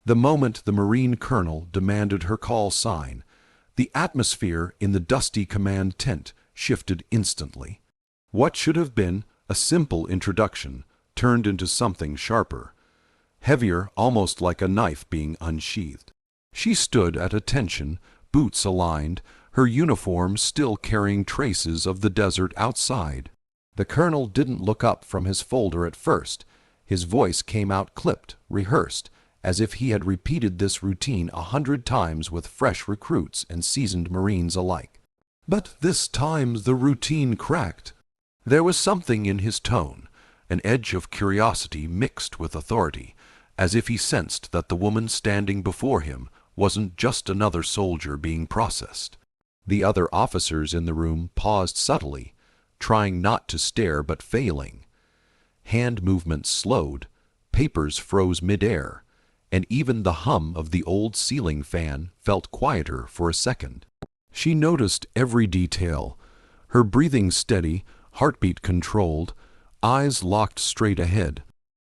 The moment the Marine colonel demanded her call sign, the atmosphere in the dusty command tent shifted instantly. What should have been a simple introduction turned into something sharper, heavier, almost like a knife being unsheathed. She stood at attention, boots aligned, her uniform still carrying traces of the desert outside. The colonel didn't look up from his folder at first. His voice came out clipped, rehearsed, as if he had repeated this routine 100 times with fresh recruits and seasoned Marines alike. But this time the routine cracked. There was something in his tone, an edge of curiosity mixed with authority, as if he sensed that the woman standing before him wasn't just another soldier being processed. The other officers in the room paused subtly, trying not to stare but failing. Hand movements slowed, papers froze midair, and even the hum of the old ceiling fan felt quieter for a second. She noticed every detail, her breathing steady, heartbeat controlled, eyes locked straight ahead.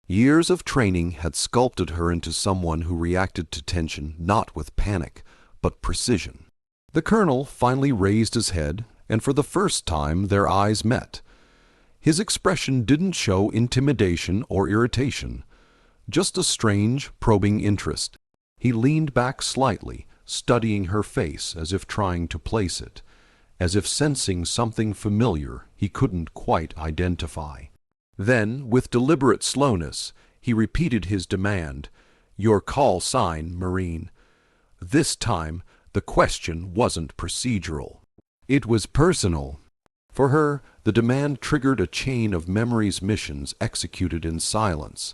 Years of training had sculpted her into someone who reacted to tension not with panic, but precision. The colonel finally raised his head, and for the first time their eyes met. His expression didn't show intimidation or irritation, just a strange, probing interest. He leaned back slightly, studying her face as if trying to place it, as if sensing something familiar he couldn't quite identify. Then, with deliberate slowness, he repeated his demand, "Your call sign, Marine." This time, the question wasn't procedural. It was personal. For her, the demand triggered a chain of memories, missions executed in silence,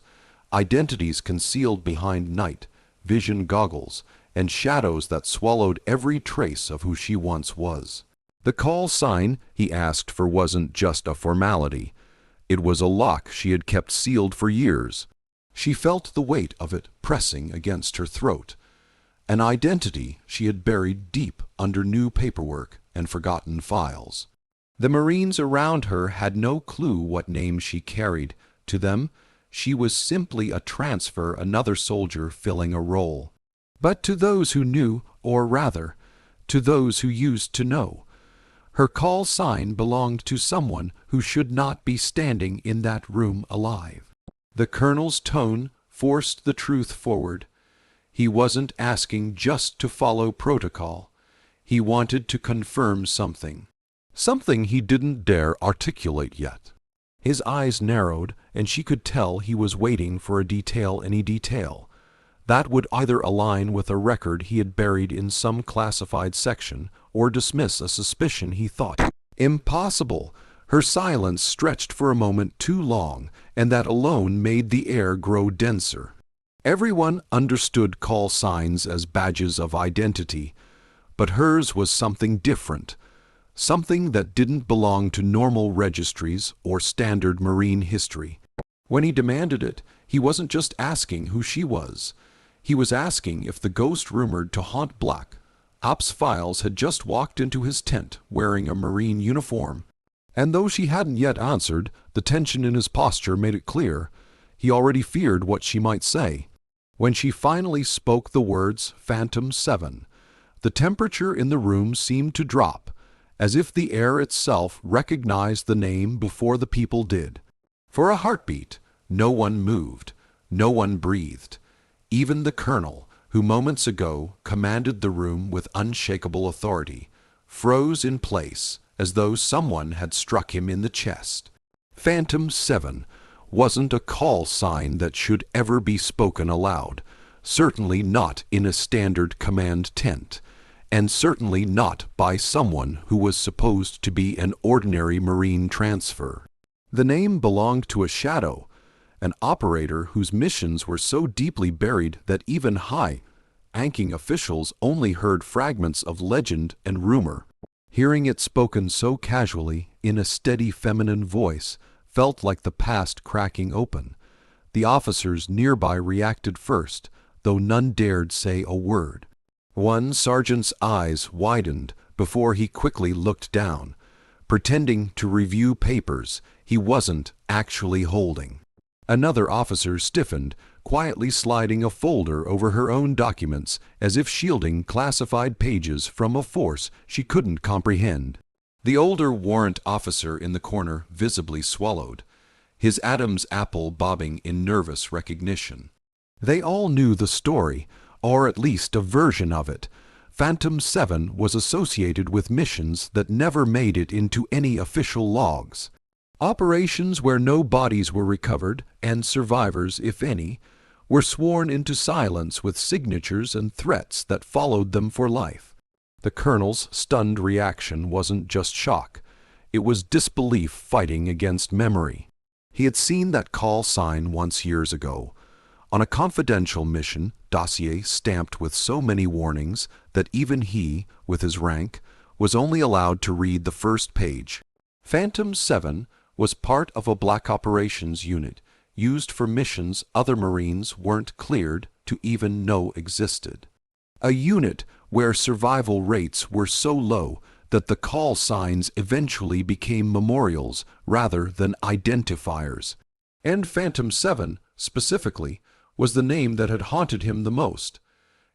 identities concealed behind night, vision goggles, and shadows that swallowed every trace of who she once was. The call sign he asked for wasn't just a formality. It was a lock she had kept sealed for years. She felt the weight of it pressing against her throat, an identity she had buried deep under new paperwork and forgotten files. The Marines around her had no clue what name she carried. To them, she was simply a transfer, another soldier filling a role. But to those who knew, or rather, to those who used to know, her call sign belonged to someone who should not be standing in that room alive. The colonel's tone forced the truth forward. He wasn't asking just to follow protocol. He wanted to confirm something. Something he didn't dare articulate yet. His eyes narrowed, and she could tell he was waiting for a detail, any detail, that would either align with a record he had buried in some classified section or dismiss a suspicion he thought impossible. Her silence stretched for a moment too long, and that alone made the air grow denser. Everyone understood call signs as badges of identity, but hers was something different, something that didn't belong to normal registries or standard Marine history. When he demanded it, he wasn't just asking who she was. He was asking if the ghost rumored to haunt Black Ops files had just walked into his tent wearing a Marine uniform. And though she hadn't yet answered, the tension in his posture made it clear he already feared what she might say. When she finally spoke the words Phantom 7, the temperature in the room seemed to drop, as if the air itself recognized the name before the people did. For a heartbeat, no one moved, no one breathed. Even the colonel, who moments ago commanded the room with unshakable authority, froze in place as though someone had struck him in the chest. Phantom 7 wasn't a call sign that should ever be spoken aloud, certainly not in a standard command tent, and certainly not by someone who was supposed to be an ordinary Marine transfer. The name belonged to a shadow, an operator whose missions were so deeply buried that even high-ranking officials only heard fragments of legend and rumor. Hearing it spoken so casually, in a steady feminine voice, felt like the past cracking open. The officers nearby reacted first, though none dared say a word. One sergeant's eyes widened before he quickly looked down, pretending to review papers he wasn't actually holding. Another officer stiffened, quietly sliding a folder over her own documents as if shielding classified pages from a force she couldn't comprehend. The older warrant officer in the corner visibly swallowed, his Adam's apple bobbing in nervous recognition. They all knew the story, or at least a version of it. Phantom 7 was associated with missions that never made it into any official logs. Operations where no bodies were recovered, and survivors, if any, were sworn into silence with signatures and threats that followed them for life. The colonel's stunned reaction wasn't just shock. It was disbelief fighting against memory. He had seen that call sign once years ago, on a confidential mission dossier stamped with so many warnings that even he, with his rank, was only allowed to read the first page. Phantom 7 was part of a black operations unit used for missions other Marines weren't cleared to even know existed. A unit where survival rates were so low that the call signs eventually became memorials rather than identifiers. And Phantom 7, specifically, was the name that had haunted him the most.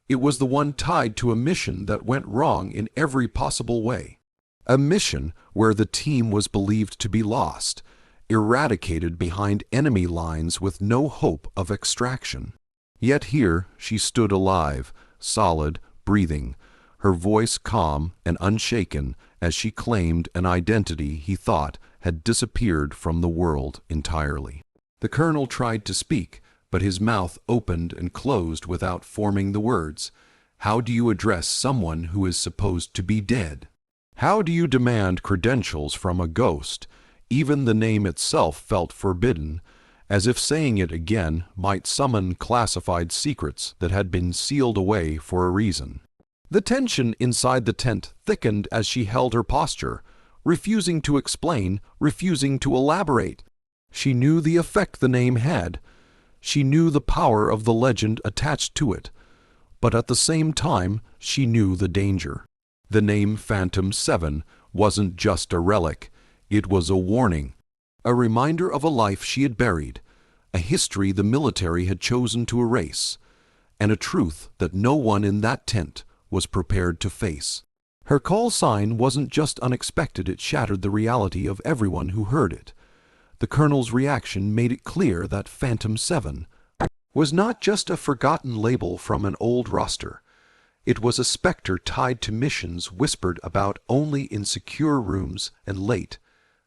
It was the one tied to a mission that went wrong in every possible way. A mission where the team was believed to be lost, eradicated behind enemy lines with no hope of extraction. Yet here she stood alive, solid, breathing, her voice calm and unshaken as she claimed an identity he thought had disappeared from the world entirely. The colonel tried to speak, but his mouth opened and closed without forming the words. How do you address someone who is supposed to be dead? How do you demand credentials from a ghost? Even the name itself felt forbidden, as if saying it again might summon classified secrets that had been sealed away for a reason. The tension inside the tent thickened as she held her posture, refusing to explain, refusing to elaborate. She knew the effect the name had. She knew the power of the legend attached to it. But at the same time, she knew the danger. The name Phantom 7 wasn't just a relic. It was a warning, a reminder of a life she had buried, a history the military had chosen to erase, and a truth that no one in that tent was prepared to face. Her call sign wasn't just unexpected, it shattered the reality of everyone who heard it. The colonel's reaction made it clear that Phantom 7 was not just a forgotten label from an old roster. It was a specter tied to missions whispered about only in secure rooms and late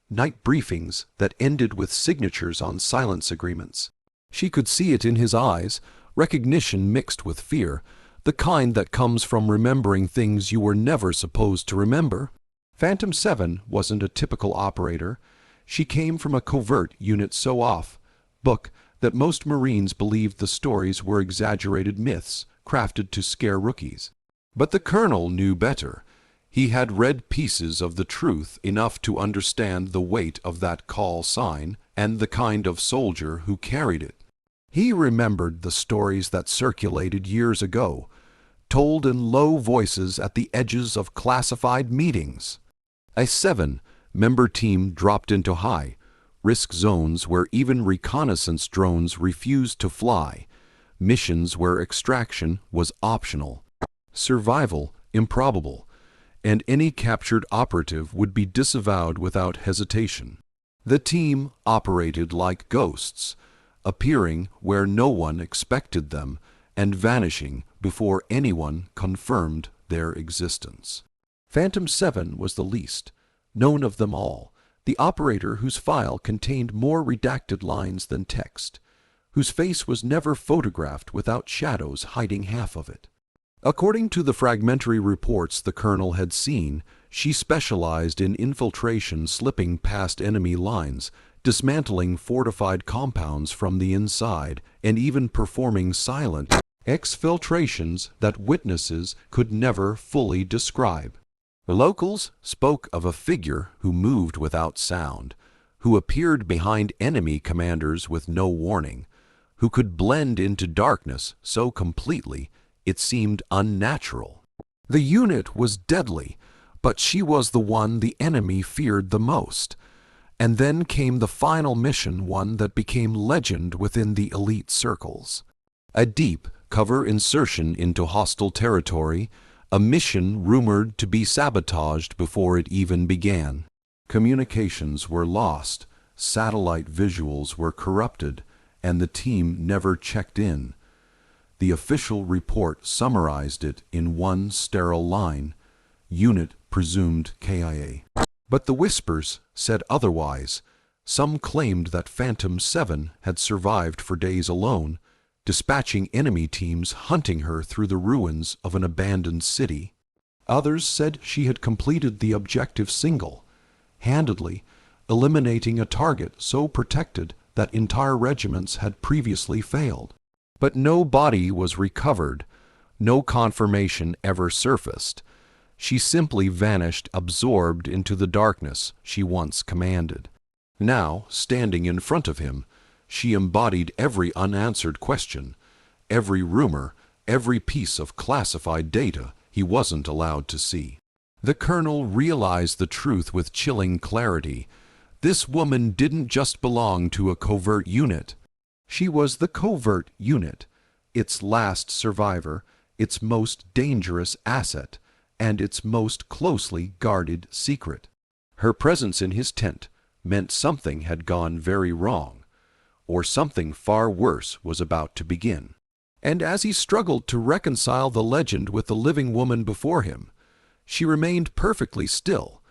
night briefings that ended with signatures on silence agreements. She could see it in his eyes, recognition mixed with fear, the kind that comes from remembering things you were never supposed to remember. Phantom 7 wasn't a typical operator. She came from a covert unit so off-book that most Marines believed the stories were exaggerated myths crafted to scare rookies. But the colonel knew better. He had read pieces of the truth enough to understand the weight of that call sign and the kind of soldier who carried it. He remembered the stories that circulated years ago, told in low voices at the edges of classified meetings. A 7-member team dropped into high-risk zones where even reconnaissance drones refused to fly, missions where extraction was optional, survival improbable, and any captured operative would be disavowed without hesitation. The team operated like ghosts, appearing where no one expected them and vanishing before anyone confirmed their existence. Phantom 7 was the least known of them all, the operator whose file contained more redacted lines than text, whose face was never photographed without shadows hiding half of it. According to the fragmentary reports the colonel had seen, she specialized in infiltration, slipping past enemy lines, dismantling fortified compounds from the inside, and even performing silent exfiltrations that witnesses could never fully describe. The locals spoke of a figure who moved without sound, who appeared behind enemy commanders with no warning, who could blend into darkness so completely it seemed unnatural. The unit was deadly, but she was the one the enemy feared the most. And then came the final mission, one that became legend within the elite circles. A deep cover insertion into hostile territory, a mission rumored to be sabotaged before it even began. Communications were lost, satellite visuals were corrupted, and the team never checked in. The official report summarized it in one sterile line: unit presumed KIA. But the whispers said otherwise. Some claimed that Phantom 7 had survived for days alone, dispatching enemy teams hunting her through the ruins of an abandoned city. Others said she had completed the objective single-handedly, eliminating a target so protected that entire regiments had previously failed. But no body was recovered, no confirmation ever surfaced. She simply vanished, absorbed into the darkness she once commanded. Now, standing in front of him, she embodied every unanswered question, every rumor, every piece of classified data he wasn't allowed to see. The colonel realized the truth with chilling clarity. This woman didn't just belong to a covert unit. She was the covert unit, its last survivor, its most dangerous asset, and its most closely guarded secret. Her presence in his tent meant something had gone very wrong, or something far worse was about to begin. And as he struggled to reconcile the legend with the living woman before him, she remained perfectly still,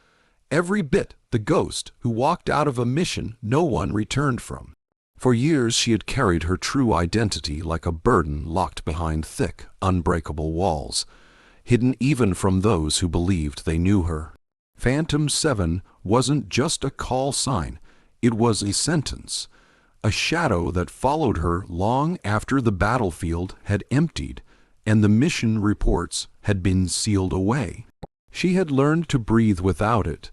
every bit the ghost who walked out of a mission no one returned from. For years she had carried her true identity like a burden locked behind thick, unbreakable walls, hidden even from those who believed they knew her. Phantom 7 wasn't just a call sign, it was a sentence, a shadow that followed her long after the battlefield had emptied and the mission reports had been sealed away. She had learned to breathe without it,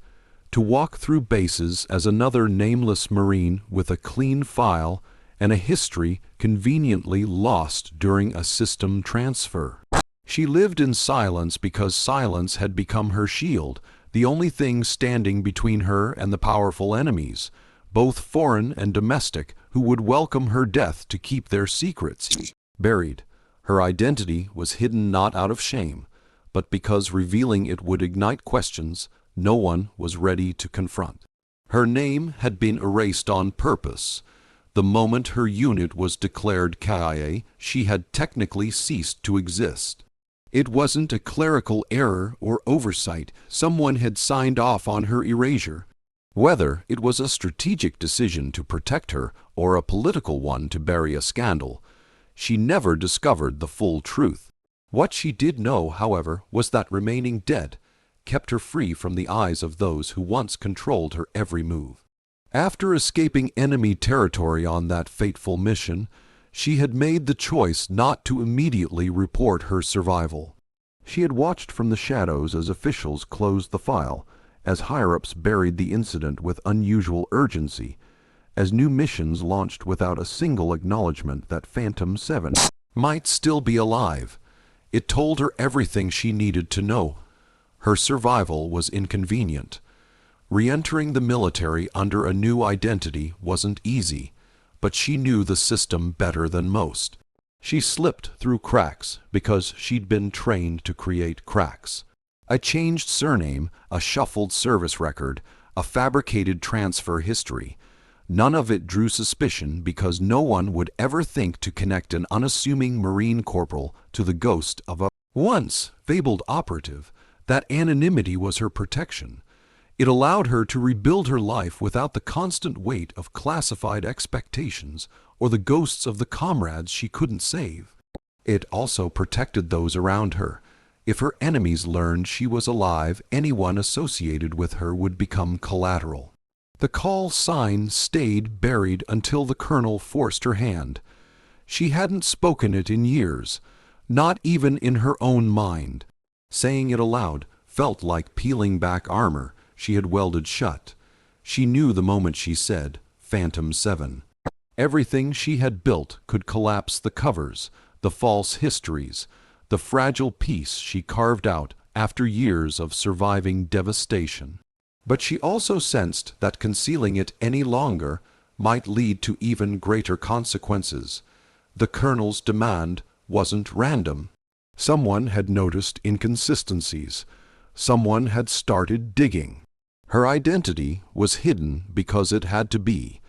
to walk through bases as another nameless Marine with a clean file and a history conveniently lost during a system transfer. She lived in silence because silence had become her shield, the only thing standing between her and the powerful enemies, both foreign and domestic, who would welcome her death to keep their secrets buried. Her identity was hidden not out of shame, but because revealing it would ignite questions no one was ready to confront. Her name had been erased on purpose. The moment her unit was declared KIA, she had technically ceased to exist. It wasn't a clerical error or oversight. Someone had signed off on her erasure. Whether it was a strategic decision to protect her or a political one to bury a scandal, she never discovered the full truth. What she did know, however, was that remaining dead kept her free from the eyes of those who once controlled her every move. After escaping enemy territory on that fateful mission, she had made the choice not to immediately report her survival. She had watched from the shadows as officials closed the file, as higher-ups buried the incident with unusual urgency, as new missions launched without a single acknowledgement that Phantom 7 might still be alive. It told her everything she needed to know. Her survival was inconvenient. Re-entering the military under a new identity wasn't easy, but she knew the system better than most. She slipped through cracks because she'd been trained to create cracks. A changed surname, a shuffled service record, a fabricated transfer history. None of it drew suspicion because no one would ever think to connect an unassuming Marine corporal to the ghost of a once fabled operative. That anonymity was her protection. It allowed her to rebuild her life without the constant weight of classified expectations or the ghosts of the comrades she couldn't save. It also protected those around her. If her enemies learned she was alive, anyone associated with her would become collateral. The call sign stayed buried until the colonel forced her hand. She hadn't spoken it in years, not even in her own mind. Saying it aloud felt like peeling back armor she had welded shut. She knew the moment she said, Phantom 7. Everything she had built could collapse: the covers, the false histories, the fragile peace she carved out after years of surviving devastation. But she also sensed that concealing it any longer might lead to even greater consequences. The colonel's demand wasn't random. Someone had noticed inconsistencies. Someone had started digging. Her identity was hidden because it had to be,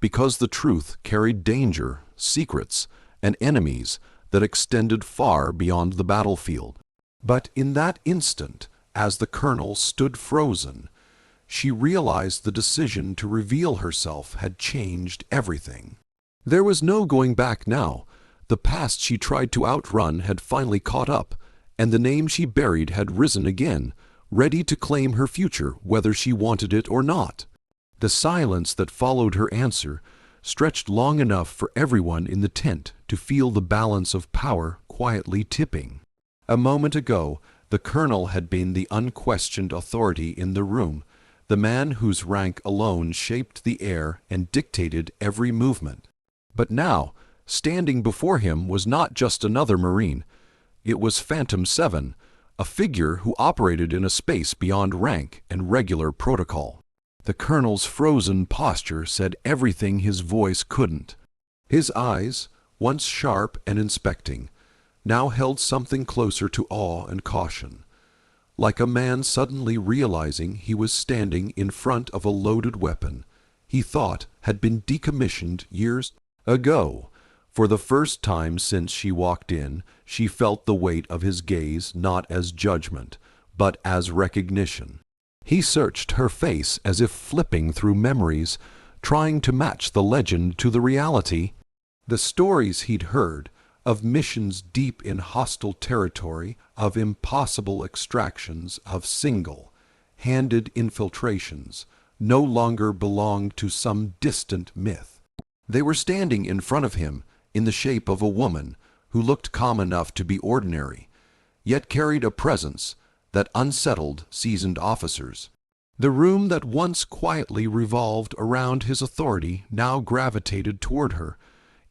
because the truth carried danger, secrets, and enemies that extended far beyond the battlefield. But in that instant, as the colonel stood frozen, she realized the decision to reveal herself had changed everything. There was no going back now. The past she tried to outrun had finally caught up, and the name she buried had risen again, ready to claim her future whether she wanted it or not. The silence that followed her answer stretched long enough for everyone in the tent to feel the balance of power quietly tipping. A moment ago, the colonel had been the unquestioned authority in the room, the man whose rank alone shaped the air and dictated every movement. But now, standing before him was not just another Marine. It was Phantom 7, a figure who operated in a space beyond rank and regular protocol. The colonel's frozen posture said everything his voice couldn't. His eyes, once sharp and inspecting, now held something closer to awe and caution. Like a man suddenly realizing he was standing in front of a loaded weapon he thought had been decommissioned years ago. For the first time since she walked in, she felt the weight of his gaze not as judgment, but as recognition. He searched her face as if flipping through memories, trying to match the legend to the reality. The stories he'd heard, of missions deep in hostile territory, of impossible extractions, of single-handed infiltrations, no longer belonged to some distant myth. They were standing in front of him, in the shape of a woman who looked calm enough to be ordinary, yet carried a presence that unsettled seasoned officers. The room that once quietly revolved around his authority now gravitated toward her,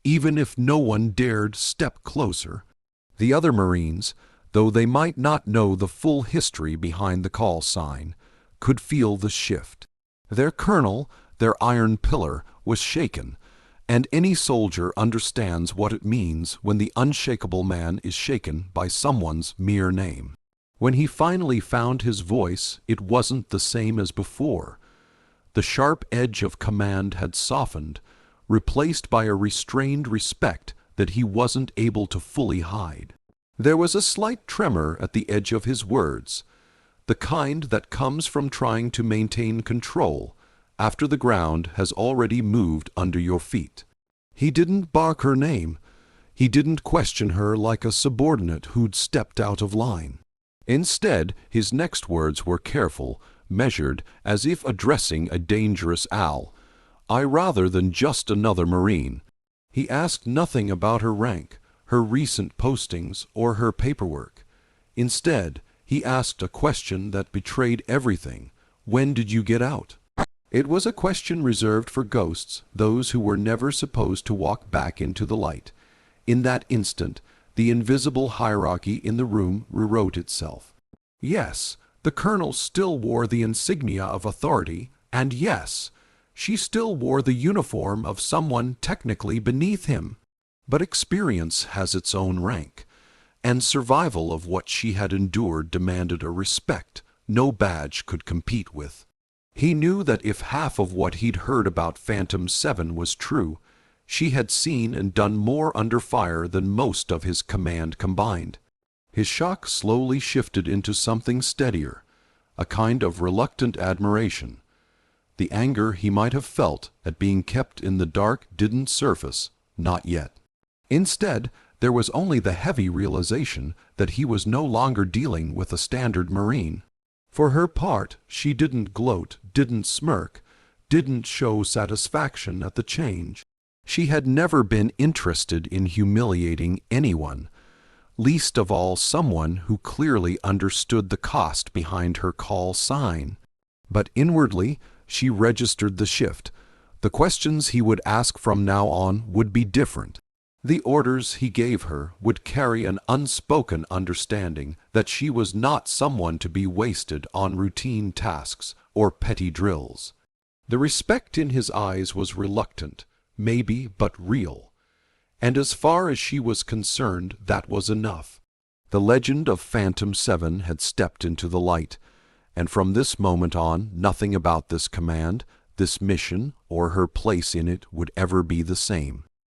even if no one dared step closer. The other Marines, though they might not know the full history behind the call sign, could feel the shift. Their colonel, their iron pillar, was shaken, and any soldier understands what it means when the unshakable man is shaken by someone's mere name. When he finally found his voice, it wasn't the same as before. The sharp edge of command had softened, replaced by a restrained respect that he wasn't able to fully hide. There was a slight tremor at the edge of his words, the kind that comes from trying to maintain control after the ground has already moved under your feet. He didn't bark her name. He didn't question her like a subordinate who'd stepped out of line. Instead, his next words were careful, measured, as if addressing a dangerous owl. "I rather than just another Marine." He asked nothing about her rank, her recent postings, or her paperwork. Instead, he asked a question that betrayed everything. When did you get out? It was a question reserved for ghosts, those who were never supposed to walk back into the light. In that instant, the invisible hierarchy in the room rewrote itself. Yes, the colonel still wore the insignia of authority, and yes, she still wore the uniform of someone technically beneath him. But experience has its own rank, and survival of what she had endured demanded a respect no badge could compete with. He knew that if half of what he'd heard about Phantom 7 was true, she had seen and done more under fire than most of his command combined. His shock slowly shifted into something steadier, a kind of reluctant admiration. The anger he might have felt at being kept in the dark didn't surface, not yet. Instead, there was only the heavy realization that he was no longer dealing with a standard Marine. For her part, she didn't gloat, didn't smirk, didn't show satisfaction at the change. She had never been interested in humiliating anyone, least of all someone who clearly understood the cost behind her call sign. But inwardly, she registered the shift. The questions he would ask from now on would be different. The orders he gave her would carry an unspoken understanding that she was not someone to be wasted on routine tasks or petty drills. The respect in his eyes was reluctant, maybe, but real. And as far as she was concerned, that was enough. The legend of Phantom 7 had stepped into the light, and from this moment on, nothing about this command, this mission, or her place in it would ever be the same.